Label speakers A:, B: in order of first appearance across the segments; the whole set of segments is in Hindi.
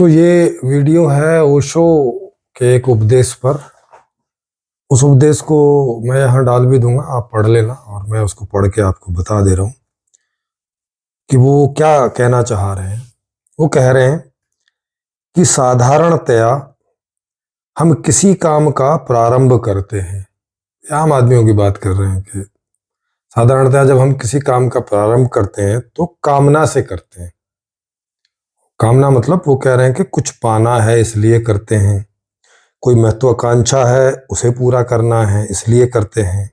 A: तो ये वीडियो है ओशो के एक उपदेश पर। उस उपदेश को मैं यहाँ डाल भी दूंगा, आप पढ़ लेना। और मैं उसको पढ़ के आपको बता दे रहा हूँ कि वो क्या कहना चाह रहे हैं। वो कह रहे हैं कि साधारणतया हम किसी काम का प्रारंभ करते हैं। आम आदमियों की बात कर रहे हैं कि साधारणतया जब हम किसी काम का प्रारंभ करते हैं तो कामना से करते हैं। कामना मतलब वो कह रहे हैं कि कुछ पाना है इसलिए करते हैं, कोई महत्वाकांक्षा है उसे पूरा करना है इसलिए करते हैं।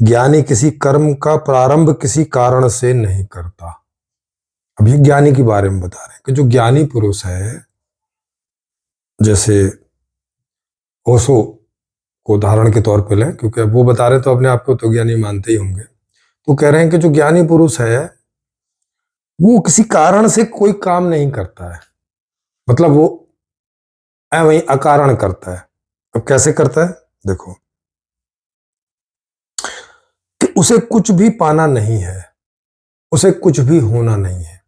A: ज्ञानी किसी कर्म का प्रारंभ किसी कारण से नहीं करता। अब ये ज्ञानी के बारे में बता रहे हैं कि जो ज्ञानी पुरुष है, जैसे ओशो को उदाहरण के तौर पर लें, क्योंकि अब वो बता रहे तो अपने आप को तो ज्ञानी मानते ही होंगे। तो कह रहे हैं कि जो ज्ञानी पुरुष है वो किसी कारण से कोई काम नहीं करता है, मतलब वो वही अकारण करता है। अब कैसे करता है देखो, कि उसे कुछ भी पाना नहीं है, उसे कुछ भी होना नहीं है।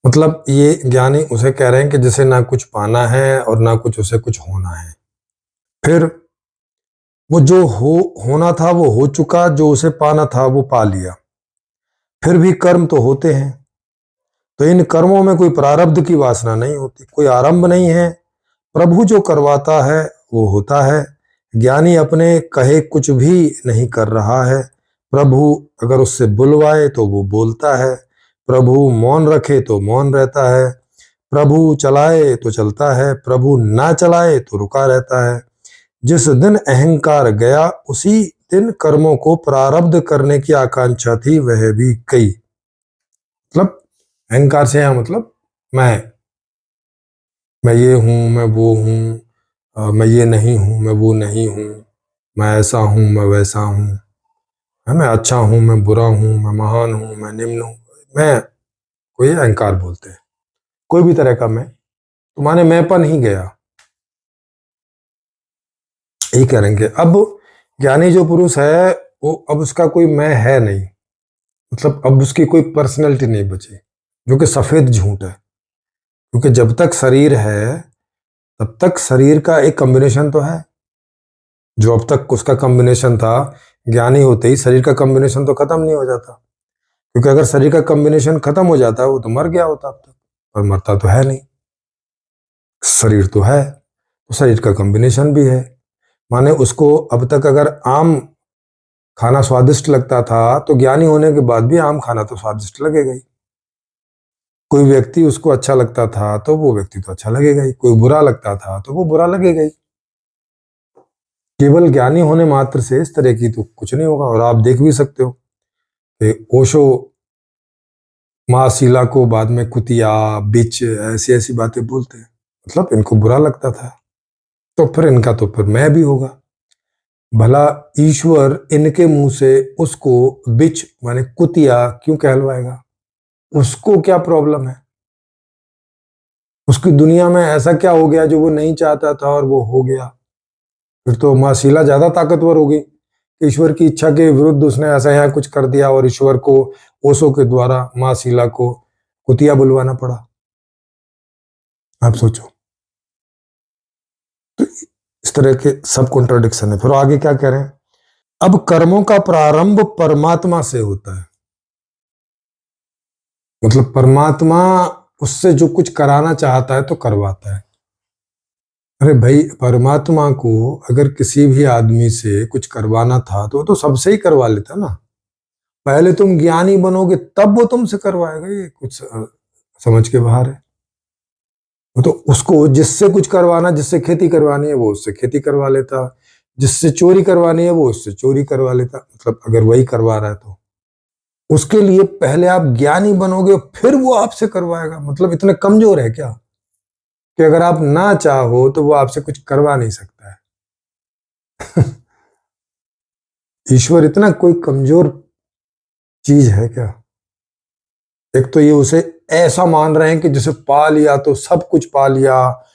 A: मतलब ये ज्ञानी उसे कह रहे हैं कि जिसे ना कुछ पाना है और ना कुछ उसे कुछ होना है। फिर वो जो होना था वो हो चुका, जो उसे पाना था वो पा लिया। फिर भी कर्म तो होते हैं, तो इन कर्मों में कोई प्रारब्ध की वासना नहीं होती, कोई आरंभ नहीं है। प्रभु जो करवाता है वो होता है। ज्ञानी अपने कहे कुछ भी नहीं कर रहा है। प्रभु अगर उससे बुलवाए तो वो बोलता है, प्रभु मौन रखे तो मौन रहता है, प्रभु चलाए तो चलता है, प्रभु ना चलाए तो रुका रहता है। जिस दिन अहंकार गया उसी दिन कर्मों को प्रारब्ध करने की आकांक्षा थी वह भी गई। मतलब अहंकार से यहाँ मतलब मैं ये हूं, मैं वो हूं, मैं ये नहीं हूं, मैं वो नहीं हूं, मैं ऐसा हूं, मैं वैसा हूं, मैं अच्छा हूं, मैं बुरा हूं, मैं महान हूं, मैं निम्न हूं। मैं को ये अहंकार बोलते हैं। कोई भी तरह का मैं, तुम्हारे मैंपन ही गया, यही करेंगे। अब ज्ञानी जो पुरुष है वो अब उसका कोई मैं है नहीं, मतलब अब उसकी कोई पर्सनैलिटी नहीं बची, जो कि सफेद झूठ है। क्योंकि जब तक शरीर है तब तक शरीर का एक कॉम्बिनेशन तो है। जो अब तक उसका कॉम्बिनेशन था, ज्ञानी होते ही शरीर का कॉम्बिनेशन तो खत्म नहीं हो जाता। क्योंकि अगर शरीर का कॉम्बिनेशन खत्म हो जाता वो तो मर गया होता अब तक, पर मरता तो है नहीं, शरीर तो है, तो शरीर का कॉम्बिनेशन भी है। माने उसको अब तक अगर आम खाना स्वादिष्ट लगता था तो ज्ञानी होने के बाद भी आम खाना तो स्वादिष्ट लगेगा ही। कोई व्यक्ति उसको अच्छा लगता था तो वो व्यक्ति तो अच्छा लगेगा ही, कोई बुरा लगता था तो वो बुरा लगेगा ही। केवल ज्ञानी होने मात्र से इस तरह की तो कुछ नहीं होगा। और आप देख भी सकते हो कि ओशो माँ शीला को बाद में कुतिया बिच ऐसी ऐसी बातें बोलते हैं, मतलब इनको बुरा लगता था। तो फिर इनका तो फिर मैं भी होगा। भला ईश्वर इनके मुंह से उसको बिच माने कुतिया क्यों कहलवाएगा? उसको क्या प्रॉब्लम है? उसकी दुनिया में ऐसा क्या हो गया जो वो नहीं चाहता था और वो हो गया? फिर तो माँ शीला ज्यादा ताकतवर होगी। ईश्वर की इच्छा के विरुद्ध उसने ऐसा यहाँ कुछ कर दिया और ईश्वर को ओशो के द्वारा माँ शीला को कुतिया बुलवाना पड़ा। आप सोचो, तो इस तरह के सब कॉन्ट्राडिक्शन है। फिर आगे क्या कह रहे हैं, अब कर्मों का प्रारंभ परमात्मा से होता है। मतलब परमात्मा उससे जो कुछ कराना चाहता है तो करवाता है। अरे भाई, परमात्मा को अगर किसी भी आदमी से कुछ करवाना था तो वो तो सबसे ही करवा लेता ना। पहले तुम ज्ञानी बनोगे तब वो तुमसे करवाएगा, ये कुछ समझ के बाहर है। वो तो उसको जिससे कुछ करवाना, जिससे खेती करवानी है वो उससे खेती करवा लेता, जिससे चोरी करवानी है वो उससे चोरी करवा लेता। मतलब अगर वही करवा रहा है तो उसके लिए पहले आप ज्ञानी बनोगे फिर वो आपसे करवाएगा। मतलब इतने कमजोर है क्या कि अगर आप ना चाहो तो वो आपसे कुछ करवा नहीं सकता है? ईश्वर इतना कोई कमजोर चीज है क्या? एक तो ये उसे ऐसा मान रहे हैं कि जिसे पा लिया तो सब कुछ पा लिया,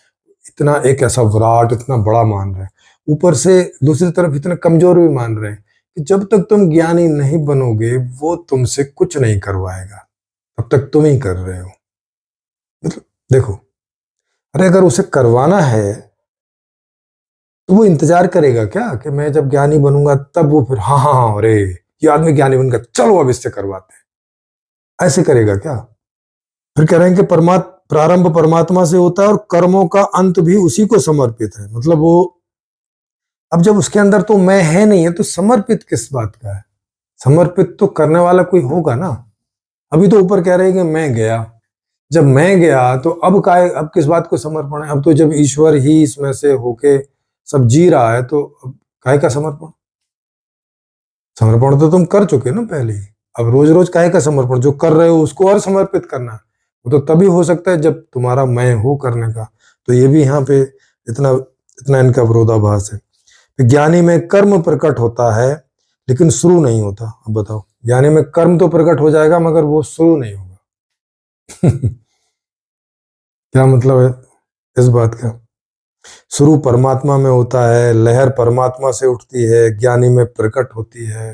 A: इतना एक ऐसा विराट इतना बड़ा मान रहे हैं। ऊपर से दूसरी तरफ इतने कमजोर भी मान रहे हैं कि जब तक तुम ज्ञानी नहीं बनोगे वो तुमसे कुछ नहीं करवाएगा, तब तक तुम ही कर रहे हो। मतलब देखो, अरे अगर उसे करवाना है तो वो इंतजार करेगा क्या कि मैं जब ज्ञानी बनूंगा तब वो फिर हाँ हाँ हाँ अरे ये आदमी ज्ञानी बन गया, चलो अब इससे करवाते हैं, ऐसे करेगा क्या? फिर कह रहे हैं कि प्रारंभ परमात्मा से होता है और कर्मों का अंत भी उसी को समर्पित है। मतलब वो अब जब उसके अंदर तो मैं है नहीं है तो समर्पित किस बात का है? समर्पित तो करने वाला कोई होगा ना। अभी तो ऊपर कह रहे हैं कि मैं गया, जब मैं गया तो अब किस बात को समर्पण है? अब तो जब ईश्वर ही इसमें से होके सब जी रहा है तो अब काहे का समर्पण? समर्पण तो तुम कर चुके ना पहले ही। अब रोज रोज काहे का समर्पण? जो कर रहे हो उसको और समर्पित करना है। वो तो तभी हो सकता है जब तुम्हारा मैं हो करने का। तो ये भी यहाँ पे इतना इतना इनका विरोधाभास है। ज्ञानी में कर्म प्रकट होता है लेकिन शुरू नहीं होता। अब बताओ, ज्ञानी में कर्म तो प्रकट हो जाएगा मगर वो शुरू नहीं होगा। क्या मतलब है इस बात का? शुरू परमात्मा में होता है, लहर परमात्मा से उठती है, ज्ञानी में प्रकट होती है।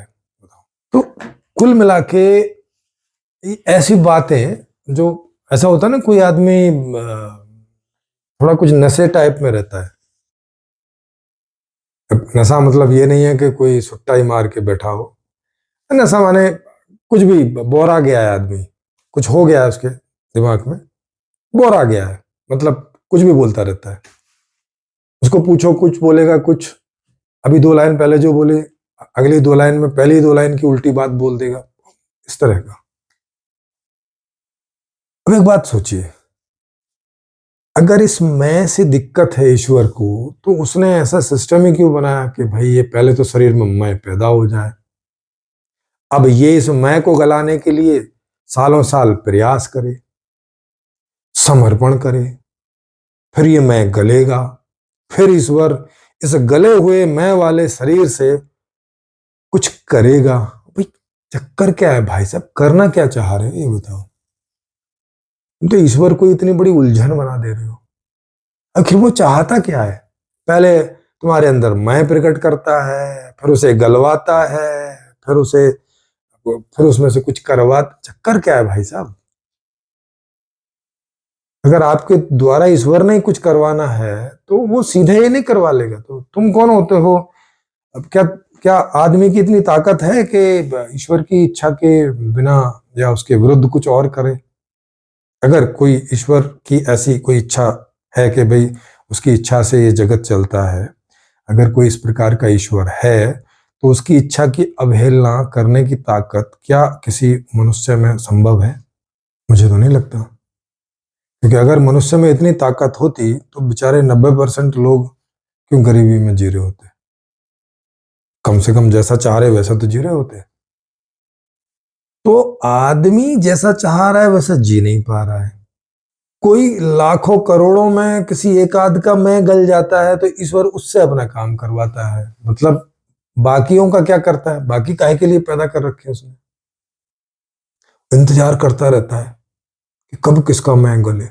A: तो कुल मिला के ऐसी बातें जो ऐसा होता है ना, कोई आदमी थोड़ा कुछ नशे टाइप में रहता है। नशा मतलब ये नहीं है कि कोई सुट्टा ही मार के बैठा हो। नशा माने कुछ भी बोरा गया है आदमी, कुछ हो गया है उसके दिमाग में, बोरा गया है, मतलब कुछ भी बोलता रहता है। उसको पूछो कुछ बोलेगा कुछ, अभी 2 लाइन पहले जो बोले अगली 2 लाइन में पहली 2 लाइन की उल्टी बात बोल देगा, इस तरह का। अब एक बात सोचिए, अगर इस मैं से दिक्कत है ईश्वर को तो उसने ऐसा सिस्टम ही क्यों बनाया कि भाई ये पहले तो शरीर में मैं पैदा हो जाए, अब ये इस मैं को गलाने के लिए सालों साल प्रयास करे, समर्पण करे, फिर ये मैं गलेगा, फिर ईश्वर इस गले हुए मैं वाले शरीर से कुछ करेगा। भाई चक्कर क्या है भाई साहब, करना क्या चाह रहे हो ये बताओ? तो ईश्वर को इतनी बड़ी उलझन बना दे रहे हो। आखिर वो चाहता क्या है? पहले तुम्हारे अंदर मैं प्रकट करता है, फिर उसे गलवाता है, फिर उसे फिर उसमें से कुछ करवा, चक्कर क्या है भाई साहब? अगर आपके द्वारा ईश्वर ने कुछ करवाना है तो वो सीधे ही नहीं करवा लेगा। तो तुम कौन होते हो? अब क्या क्या आदमी की इतनी ताकत है कि ईश्वर की इच्छा के बिना या उसके विरुद्ध कुछ और करे? अगर कोई ईश्वर की ऐसी कोई इच्छा है कि भाई उसकी इच्छा से ये जगत चलता है, अगर कोई इस प्रकार का ईश्वर है तो उसकी इच्छा की अवहेलना करने की ताकत क्या किसी मनुष्य में संभव है? मुझे तो नहीं लगता। क्योंकि अगर मनुष्य में इतनी ताकत होती तो बेचारे 90% लोग क्यों गरीबी में जी रहे होते? कम से कम जैसा चाह रहे वैसा तो जी रहे होते। तो आदमी जैसा चाह रहा है वैसा जी नहीं पा रहा है। कोई लाखों करोड़ों में किसी एक आध का मैं गल जाता है तो ईश्वर उससे अपना काम करवाता है। मतलब बाकियों का क्या करता है? बाकी काहे के लिए पैदा कर रखे उसने? इंतजार करता रहता है कि कब किसका मैं गले,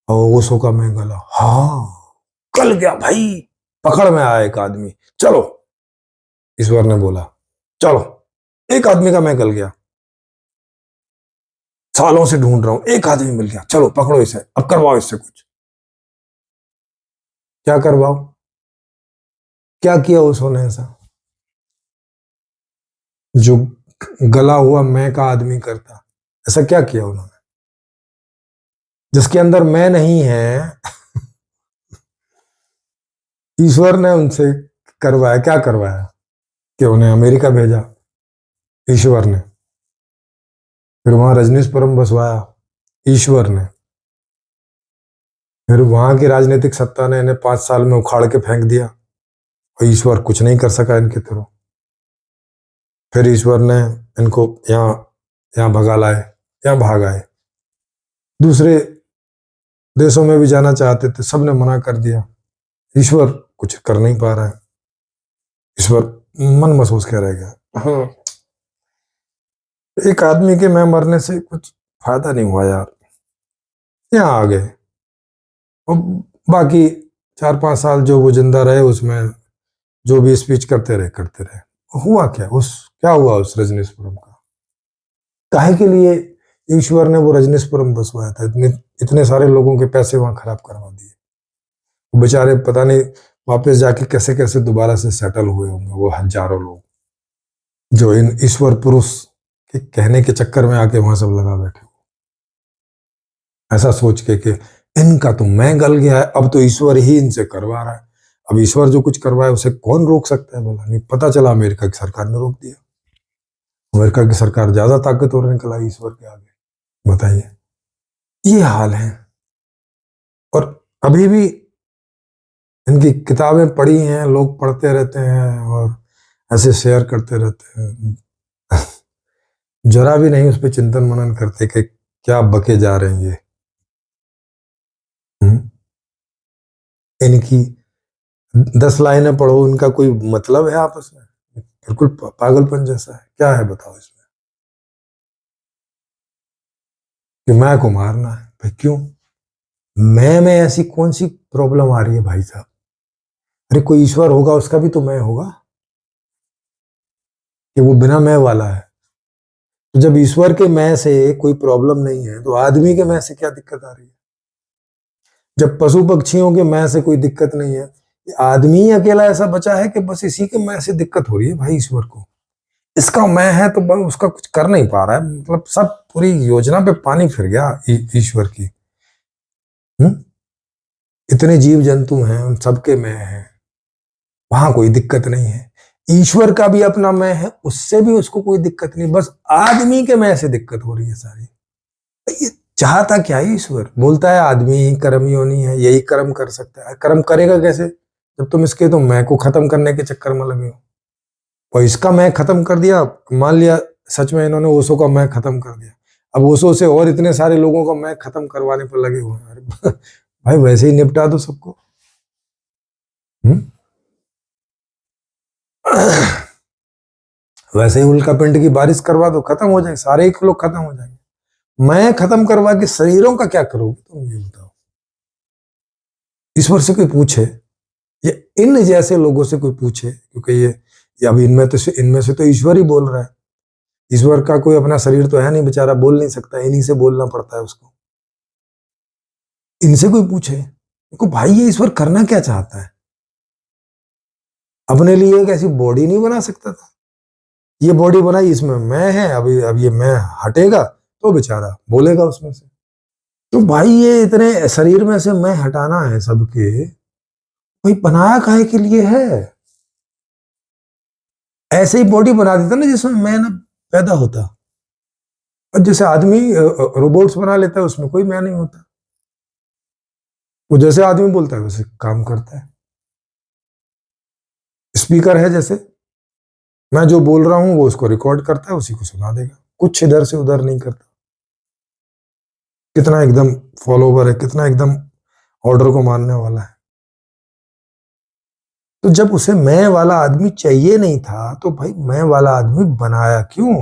A: और ओसो का मैं गला, हाँ गल गया भाई, पकड़ में आया एक आदमी, चलो, ईश्वर ने बोला चलो, एक आदमी का मैं गल गया, सालों से ढूंढ रहा हूं, एक आदमी मिल गया, चलो पकड़ो इसे, अब करवाओ इससे कुछ। क्या करवाओ? क्या किया उसने ऐसा जो गला हुआ मैं का आदमी करता? ऐसा क्या किया उन्होंने जिसके अंदर मैं नहीं है? ईश्वर ने उनसे करवाया, क्या करवाया कि उन्हें अमेरिका भेजा ईश्वर ने, फिर वहां रजनीशपुरम बसवाया ईश्वर ने, फिर वहां की राजनीतिक सत्ता ने इन्हें 5 साल में उखाड़ के फेंक दिया और ईश्वर कुछ नहीं कर सका इनके थ्रू। फिर ईश्वर ने इनको यहाँ यहाँ भगा लाए, यहाँ भाग आए, दूसरे देशों में भी जाना चाहते थे, सबने मना कर दिया। ईश्वर कुछ कर नहीं पा रहा है, ईश्वर मन महसूस कह रह गया। हाँ, एक आदमी के मैं मरने से कुछ फायदा नहीं हुआ यार, यहाँ आ गए और बाकी 4-5 साल जो वो जिंदा रहे उसमें जो भी स्पीच करते रहे। हुआ क्या? क्या हुआ उस रजनीशपुरम का? काहे के लिए ईश्वर ने वो रजनीशपुरम बसवाया था? इतने सारे लोगों के पैसे वहां खराब करवा दिए। वो बेचारे पता नहीं वापस जाके कैसे कैसे दोबारा से सेटल हुए होंगे वो हजारों लोग, जो इन ईश्वर पुरुष के कहने के चक्कर में आके वहां सब लगा बैठे, ऐसा सोच के इनका तो मैं गल गया है, अब तो ईश्वर ही इनसे करवा रहा है। अब ईश्वर जो कुछ करवाए उसे कौन रोक सकता है? बोला नहीं, पता चला अमेरिका की सरकार ने रोक दिया। अमेरिका की सरकार ज्यादा ताकतवर निकला ईश्वर के आगे। बताइए, ये हाल है। और अभी भी इनकी किताबें पढ़ी हैं, लोग पढ़ते रहते हैं और ऐसे शेयर करते रहते हैं, जरा भी नहीं उस पर चिंतन मनन करते कि क्या बके जा रहे हैं ये। इनकी 10 लाइनें पढ़ो, उनका कोई मतलब है आपस में? बिल्कुल पागलपन जैसा है। क्या है बताओ इसमें? कि मैं को मारना है भाई, क्यों? मैं में ऐसी कौन सी प्रॉब्लम आ रही है भाई साहब? अरे कोई ईश्वर होगा, उसका भी तो मैं होगा, कि वो बिना मैं वाला है। तो जब ईश्वर के मैं से कोई प्रॉब्लम नहीं है तो आदमी के मैं से क्या दिक्कत आ रही है? जब पशु पक्षियों के मैं से कोई दिक्कत नहीं है, आदमी ही अकेला ऐसा बचा है कि बस इसी के मैं से दिक्कत हो रही है भाई ईश्वर को। इसका मैं है तो बस उसका कुछ कर नहीं पा रहा है, मतलब सब पूरी योजना पे पानी फिर गया ईश्वर की। इतने जीव जंतु हैं, उन सबके मैं है, वहां कोई दिक्कत नहीं है। ईश्वर का भी अपना मैं है, उससे भी उसको कोई दिक्कत नहीं, बस आदमी के मैं से दिक्कत हो रही है सारी। ये चाहता क्या है ईश्वर? बोलता है आदमी ही कर्म योनि है, यही कर्म कर सकता है। कर्म करेगा कैसे जब तुम इसके तो मैं को खत्म करने के चक्कर में लगे हो? और इसका मैं खत्म कर दिया, मान लिया सच में इन्होंने ओशो का मैं खत्म कर दिया, अब ओशो से और इतने सारे लोगों का मैं खत्म करवाने पर लगे हुए हैं। अरे भाई वैसे ही निपटा दो सबको। वैसे ही उल्का पिंड की बारिश करवा दो, खत्म हो जाए, सारे ही लोग खत्म हो जाएंगे। मैं खत्म करवा के शरीरों का क्या करोगे तुम, ये बताओ? ईश्वर से कोई पूछे, ये इन जैसे लोगों से कोई पूछे, क्योंकि ये अभी इनमें से तो ईश्वर ही बोल रहा है। ईश्वर का कोई अपना शरीर तो है नहीं, बेचारा बोल नहीं सकता, इन्हीं से बोलना पड़ता है उसको। इनसे कोई पूछे को भाई ये ईश्वर करना क्या चाहता है? अपने लिए एक ऐसी बॉडी नहीं बना सकता था? ये बॉडी बनाई, इसमें मैं है, अभी अब ये मैं हटेगा तो बेचारा बोलेगा उसमें से। तो भाई ये इतने शरीर में से मैं हटाना है सबके, भाई बनाया काहे के लिए है? ऐसे ही बॉडी बना देता ना जिसमें मैं ना पैदा होता। और जैसे आदमी रोबोट्स बना लेता है, उसमें कोई मैं नहीं होता, वो जैसे आदमी बोलता है वैसे काम करता है। स्पीकर है जैसे, मैं जो बोल रहा हूं वो उसको रिकॉर्ड करता है, उसी को सुना देगा, कुछ इधर से उधर नहीं करता। कितना एकदम फॉलोवर है, कितना एकदम ऑर्डर को मानने वाला है। तो जब उसे मैं वाला आदमी चाहिए नहीं था तो भाई मैं वाला आदमी बनाया क्यों?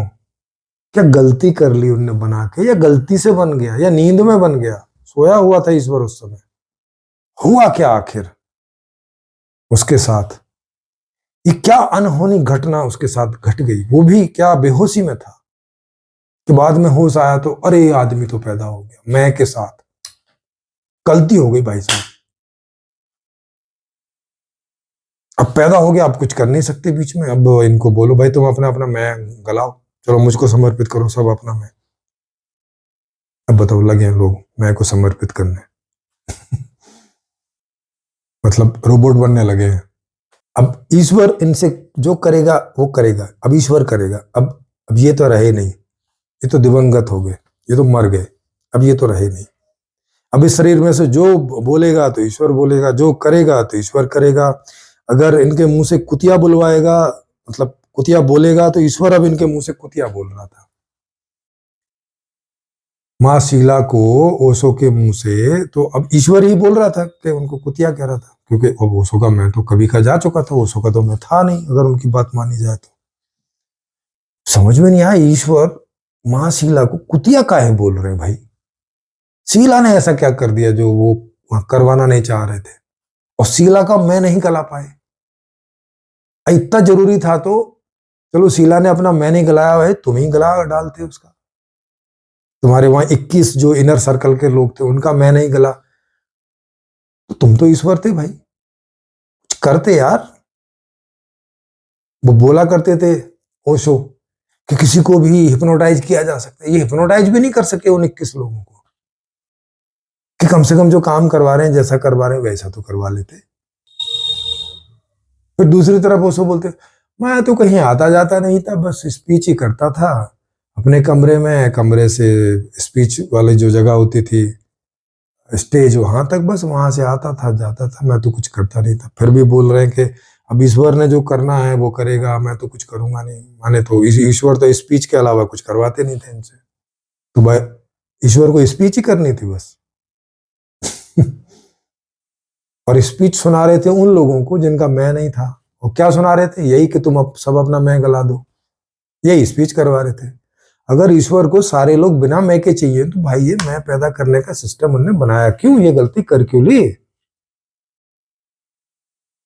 A: क्या गलती कर ली उनने बना के, या गलती से बन गया, या नींद में बन गया? सोया हुआ था ईश्वर उस समय। हुआ क्या आखिर उसके साथ? ये क्या अनहोनी घटना उसके साथ घट गई, वो भी क्या बेहोशी में था कि बाद में होश आया तो अरे आदमी तो पैदा हो गया मैं के साथ। गलती हो गई भाई साहब, अब पैदा हो गया, आप कुछ कर नहीं सकते बीच में। अब इनको बोलो भाई तुम अपना अपना मैं गलाओ, चलो मुझको समर्पित करो सब अपना मैं। अब बताओ लगे हैं लोग मैं को समर्पित करने, मतलब रोबोट बनने लगे हैं। अब ईश्वर इनसे जो करेगा वो करेगा, अब ईश्वर करेगा। अब ये तो रहे नहीं, ये तो दिवंगत हो गए, ये तो मर गए, अब ये तो रहे नहीं। अब इस शरीर में से जो बोलेगा तो ईश्वर बोलेगा, जो करेगा तो ईश्वर करेगा। अगर इनके मुंह से कुतिया बुलवाएगा, मतलब कुतिया बोलेगा, तो ईश्वर अब इनके मुंह से कुतिया बोल रहा था। माँ शीला को ओशो के मुंह से तो अब ईश्वर ही बोल रहा था कि उनको कुतिया कह रहा था, क्योंकि अब ओशो का मैं तो कभी का जा चुका था, ओशो का तो मैं था नहीं अगर उनकी बात मानी जाए तो। समझ में नहीं आया, ईश्वर माँ शीला को कुतिया काहे बोल रहे हैं भाई? शीला ने ऐसा क्या कर दिया जो वो करवाना नहीं चाह रहे थे, और शीला का मैं नहीं गला पाए? इतना जरूरी था तो चलो शीला ने अपना मैं नहीं गलाया है, तुम ही गला डालते उसका। तुम्हारे वहां 21 जो इनर सर्कल के लोग थे उनका मैं नहीं गला, तो तुम तो ईश्वर थे भाई, कुछ करते यार। वो बोला करते थे ओशो कि किसी को भी हिप्नोटाइज किया जा सकता है, ये हिप्नोटाइज भी नहीं कर सके उन 21 लोगों को, कि कम से कम जो काम करवा रहे हैं जैसा करवा रहे हैं वैसा तो करवा लेते। फिर दूसरी तरफ ओशो बोलते मैं तो कहीं आता जाता नहीं था, बस स्पीच ही करता था अपने कमरे में, कमरे से स्पीच वाली जो जगह होती थी स्टेज वहां तक, बस वहां से आता था जाता था, मैं तो कुछ करता नहीं था। फिर भी बोल रहे हैं कि अब ईश्वर ने जो करना है वो करेगा, मैं तो कुछ करूंगा नहीं। माने तो ईश्वर तो स्पीच के अलावा कुछ करवाते नहीं थे इनसे, तो भाई ईश्वर को स्पीच ही करनी थी बस। और स्पीच सुना रहे थे उन लोगों को जिनका मैं नहीं था, और क्या सुना रहे थे, यही कि तुम अब सब अपना मैं गला दो, यही स्पीच करवा रहे थे। अगर ईश्वर को सारे लोग बिना मैं के चाहिए तो भाई ये मैं पैदा करने का सिस्टम उन्होंने बनाया क्यों, ये गलती कर क्यों ली?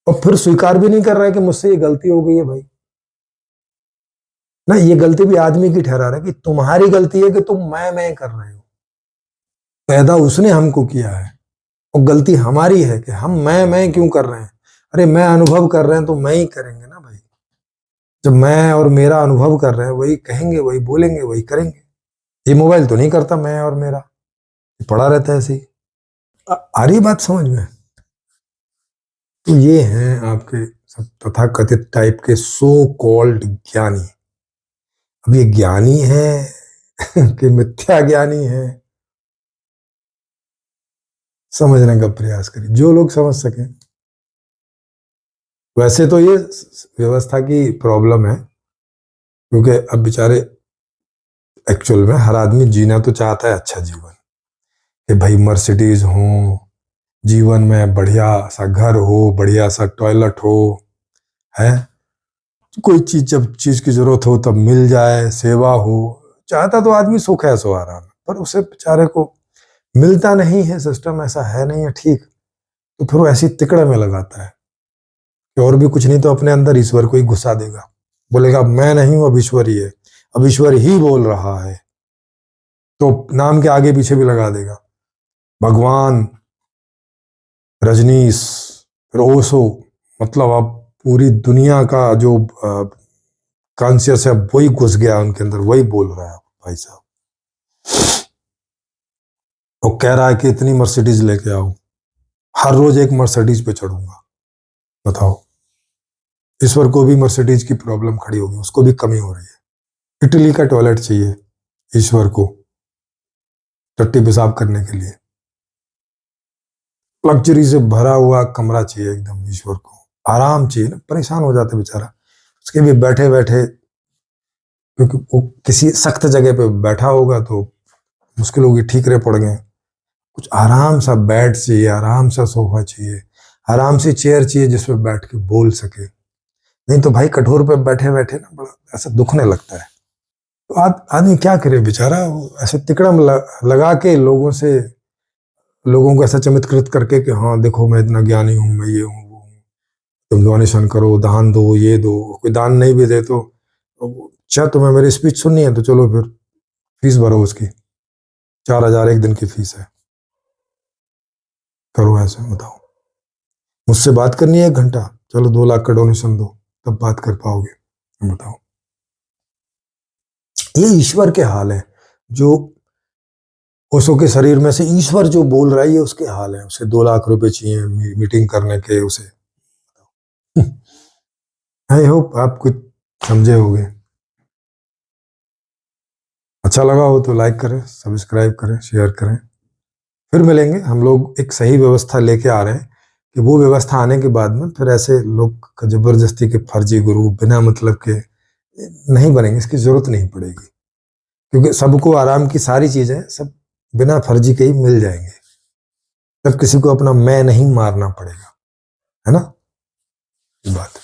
A: और फिर स्वीकार भी नहीं कर रहा है कि मुझसे ये गलती हो गई है भाई ना, ये गलती भी आदमी की ठहरा रहा है कि तुम्हारी गलती है कि तुम मैं कर रहे हो। पैदा उसने हमको किया है और गलती हमारी है कि हम मैं क्यों कर रहे हैं। अरे मैं अनुभव कर रहे हैं तो मैं ही करेंगे ना भाई, जब मैं और मेरा अनुभव कर रहे हैं वही कहेंगे, वही बोलेंगे, वही करेंगे। ये मोबाइल तो नहीं करता मैं और मेरा, ये पड़ा रहता है ऐसे ही। आ रही बात समझ में? तो ये हैं आपके सब तथाकथित टाइप के सो कॉल्ड ज्ञानी। अब ये ज्ञानी है कि मिथ्या ज्ञानी है, समझने का प्रयास करिए जो लोग समझ सकें। वैसे तो ये व्यवस्था की प्रॉब्लम है, क्योंकि अब बेचारे एक्चुअल में हर आदमी जीना तो चाहता है अच्छा जीवन, कि भाई मर्सिडीज हो, जीवन में बढ़िया सा घर हो, बढ़िया सा टॉयलेट हो, है कोई चीज जब चीज की जरूरत हो तब मिल जाए, सेवा हो, चाहता तो आदमी सुख है सो आराम, पर उसे बेचारे को मिलता नहीं है, सिस्टम ऐसा है नहीं है ठीक, तो फिर वो ऐसी तिकड़े में लगाता है कि और भी कुछ नहीं तो अपने अंदर ईश्वर को ही घुसा देगा, बोलेगा मैं नहीं हूं अब ईश्वर ही है, अब ईश्वर ही बोल रहा है, तो नाम के आगे पीछे भी लगा देगा भगवान, रजनीश, फिर ओशो, मतलब अब पूरी दुनिया का जो कॉन्शियस है वही घुस गया उनके अंदर, वही बोल रहा है भाई साहब। और कह रहा है कि इतनी मर्सिडीज लेके आओ, हर रोज एक मर्सिडीज पे चढ़ूंगा। बताओ, ईश्वर को भी मर्सिडीज की प्रॉब्लम खड़ी होगी, उसको भी कमी हो रही है। इटली का टॉयलेट चाहिए ईश्वर को टट्टी पेशाब करने के लिए, लग्जरी से भरा हुआ कमरा चाहिए एकदम ईश्वर को, आराम चाहिए ना, परेशान हो जाते बेचारा उसके भी बैठे बैठे, क्योंकि वो किसी सख्त जगह पे बैठा होगा तो मुश्किल होगी, ठीकरे पड़ गए। कुछ आराम सा बेड चाहिए, आराम सा सोफा चाहिए, आराम सी चेयर चाहिए जिसपे बैठ के बोल सके, नहीं तो भाई कठोर पे बैठे बैठे ना बड़ा ऐसा दुखने लगता है। तो आदमी क्या करे बेचारा, ऐसे तिकड़म लगा के लोगों को ऐसा चमत्कृत करके कि हाँ देखो मैं इतना ज्ञानी हूँ, मैं ये हूँ वो हूँ, तुम डोनेशन करो, दान दो, ये दो, कोई दान नहीं भी दे तो अच्छा तुम्हें मेरी स्पीच सुननी है तो चलो फिर फीस भरो उसकी, 4,000 एक दिन की फीस है, करो ऐसे। बताओ, मुझसे बात करनी है 1 घंटा, चलो 2 लाख का डोनेशन दो, तब बात कर पाओगे। बताओ, ये ईश्वर के हाल है, जो ओशो के शरीर में से ईश्वर जो बोल रहा है ये उसके हाल है, उसे 2 लाख रुपए चाहिए मीटिंग करने के उसे। आई होप आप कुछ समझे होंगे, अच्छा लगा हो तो लाइक करें, सब्सक्राइब करें, शेयर करें। फिर मिलेंगे, हम लोग एक सही व्यवस्था लेके आ रहे हैं कि वो व्यवस्था आने के बाद में फिर ऐसे लोग जबरदस्ती के फर्जी गुरु बिना मतलब के नहीं बनेंगे, इसकी जरूरत नहीं पड़ेगी, क्योंकि सबको आराम की सारी चीजें सब बिना फर्जी के ही मिल जाएंगे, तब किसी को अपना मैं नहीं मारना पड़ेगा, है ना, ये बात।